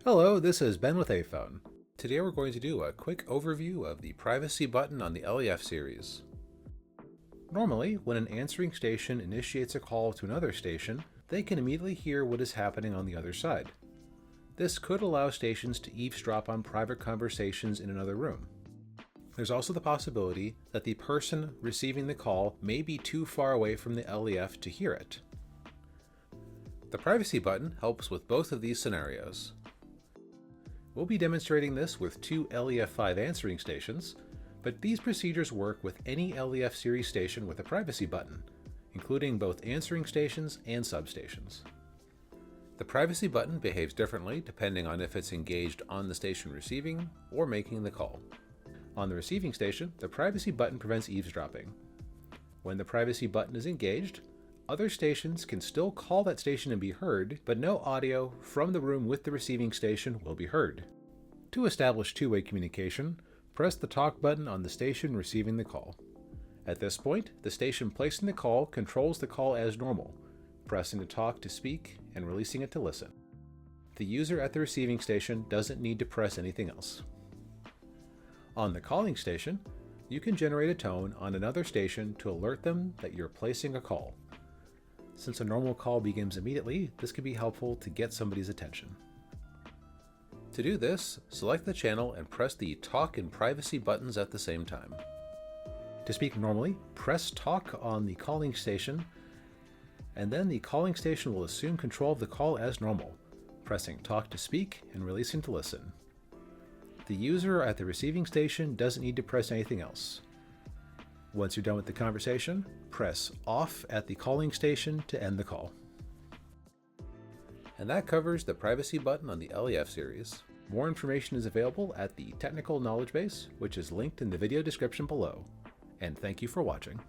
Hello, this is Ben with iPhone. Today we're going to do a quick overview of the privacy button on the LEF series. Normally, when an answering station initiates a call to another station, they can immediately hear what is happening on the other side. This could allow stations to eavesdrop on private conversations in another room. There's also the possibility that the person receiving the call may be too far away from the LEF to hear it. The privacy button helps with both of these scenarios. We'll be demonstrating this with two LEF5 answering stations, but these procedures work with any LEF series station with a privacy button, including both answering stations and substations. The privacy button behaves differently depending on if it's engaged on the station receiving or making the call. On the receiving station, the privacy button prevents eavesdropping. When the privacy button is engaged, other stations can still call that station and be heard, but no audio from the room with the receiving station will be heard. To establish two-way communication, press the talk button on the station receiving the call. At this point, the station placing the call controls the call as normal, pressing the talk to speak and releasing it to listen. The user at the receiving station doesn't need to press anything else. On the calling station, you can generate a tone on another station to alert them that you're placing a call. Since a normal call begins immediately, this can be helpful to get somebody's attention. To do this, select the channel and press the talk and privacy buttons at the same time. To speak normally, press talk on the calling station, and then the calling station will assume control of the call as normal, pressing talk to speak and releasing to listen. The user at the receiving station doesn't need to press anything else. Once you're done with the conversation, press off at the calling station to end the call. And that covers the privacy button on the LEF series. More information is available at the technical knowledge base, which is linked in the video description below. And thank you for watching.